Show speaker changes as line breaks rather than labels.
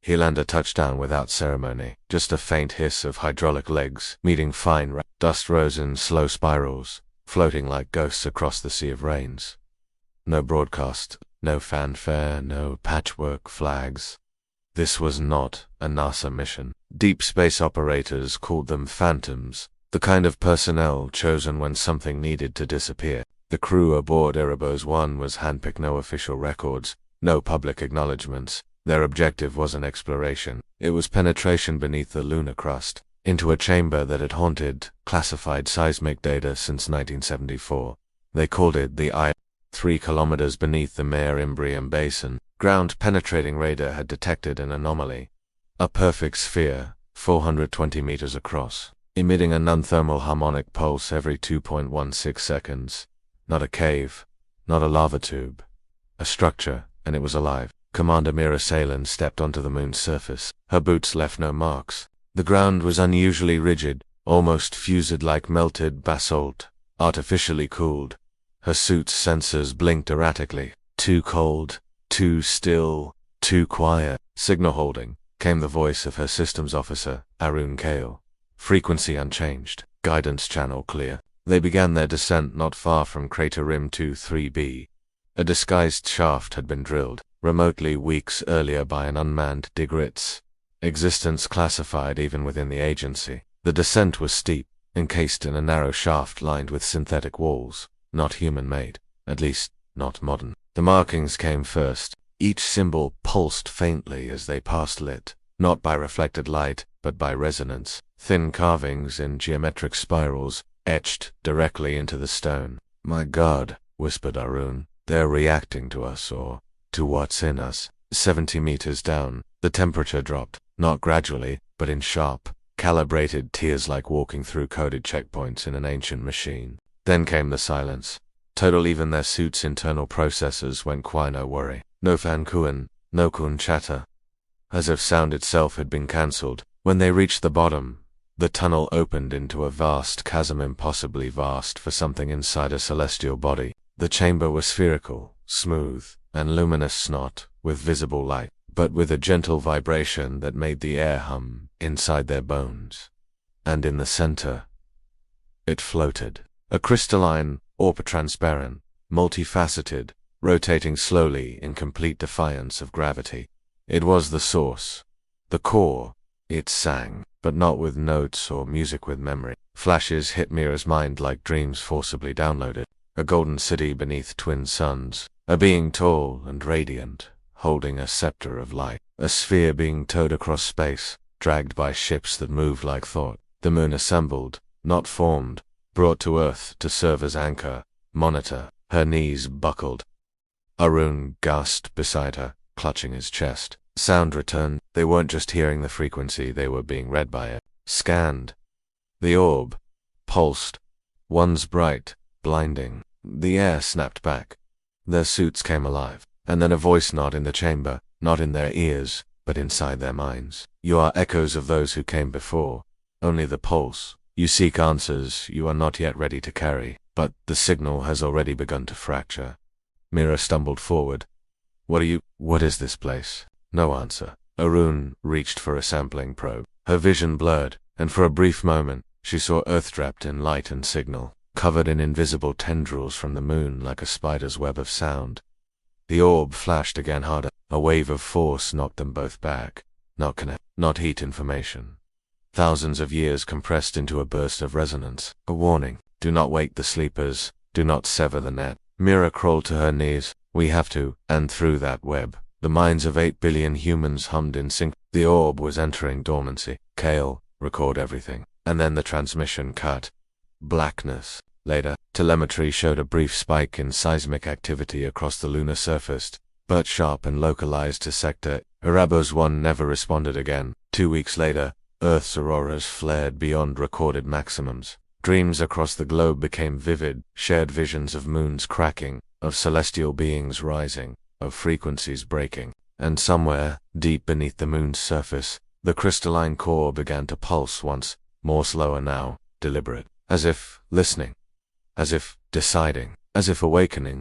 He landed a touchdown without ceremony, just a faint hiss of hydraulic legs meeting fine dust rose in slow spirals, floating like ghosts across the sea of rains. No broadcast, no fanfare, no patchwork flags. This was not a NASA mission. Deep space operators called them phantoms, the kind of personnel chosen when something needed to disappear. The crew aboard Erebos 1 was handpicked, no official records, no public acknowledgements. Their objective wasn't exploration, it was penetration beneath the lunar crust, into a chamber that had haunted classified seismic data since 1974. They called it the Eye. 3 kilometers beneath the Mare Imbrium Basin, ground-penetrating radar had detected an anomaly. A perfect sphere, 420 meters across, emitting a non-thermal harmonic pulse every 2.16 seconds. Not a cave, not a lava tube. A structure, and it was alive. Commander Mira Salen stepped onto the moon's surface. Her boots left no marks. The ground was unusually rigid, almost fused like melted basalt, artificially cooled. Her suit's sensors blinked erratically. Too cold, too still, too quiet. Signal holding, came the voice of her systems officer, Arun Kale. Frequency unchanged, guidance channel clear. They began their descent not far from crater rim 23B. A disguised shaft had been drilled remotely weeks earlier by an unmanned Digritz. Existence classified even within the agency. The descent was steep, encased in a narrow shaft lined with synthetic walls, not human-made, at least not modern. The markings came first. Each symbol pulsed faintly as they passed, lit, not by reflected light, but by resonance. Thin carvings in geometric spirals, etched directly into the stone. "My God," whispered Arun, "they're reacting to us, or to what's in us." 70 meters down, the temperature dropped, not gradually, but in sharp, calibrated tears like walking through coded checkpoints in an ancient machine. Then came the silence. Total, even their suits' internal processors went quiet, no worry. No fan kuan, no kun chatter. As if sound itself had been cancelled. When they reached the bottom, the tunnel opened into a vast chasm, impossibly vast for something inside a celestial body. The chamber was spherical, smooth, and luminous, not with visible light, but with a gentle vibration that made the air hum inside their bones. And in the center, it floated. A crystalline, transparent, multifaceted, rotating slowly in complete defiance of gravity. It was the source, the core. It sang, but not with notes or music, with memory. Flashes hit Mira's mind like dreams forcibly downloaded. A golden city beneath twin suns, a being tall and radiant, holding a scepter of light, a sphere being towed across space, dragged by ships that moved like thought. The moon assembled, not formed, brought to Earth to serve as anchor, monitor. Her knees buckled. Arun gasped beside her, clutching his chest. Sound returned. They weren't just hearing the frequency, they were being read by it. Scanned. The orb pulsed. Once bright, blinding. The air snapped back. Their suits came alive. And then a voice, not in the chamber, not in their ears, but inside their minds. "You are echoes of those who came before. Only the pulse. You seek answers you are not yet ready to carry, but the signal has already begun to fracture." Mira stumbled forward. What is this place?" No answer. Arun reached for a sampling probe. Her vision blurred, and for a brief moment, she saw Earth wrapped in light and signal, covered in invisible tendrils from the moon like a spider's web of sound. The orb flashed again harder. A wave of force knocked them both back. Not connect, not heat information. Thousands of years compressed into a burst of resonance. A warning. Do not wake the sleepers. Do not sever the net. Mira crawled to her knees. We have to. And through that web, the minds of 8 billion humans hummed in sync. The orb was entering dormancy. Kale, record everything. And then the transmission cut. Blackness. Later, telemetry showed a brief spike in seismic activity across the lunar surface, but sharp and localized to sector. Erebos 1 never responded again. 2 weeks later, Earth's auroras flared beyond recorded maximums. Dreams across the globe became vivid, shared visions of moons cracking, of celestial beings rising, of frequencies breaking. And somewhere, deep beneath the moon's surface, the crystalline core began to pulse once, more slower now, deliberate, as if listening, as if deciding, as if awakening.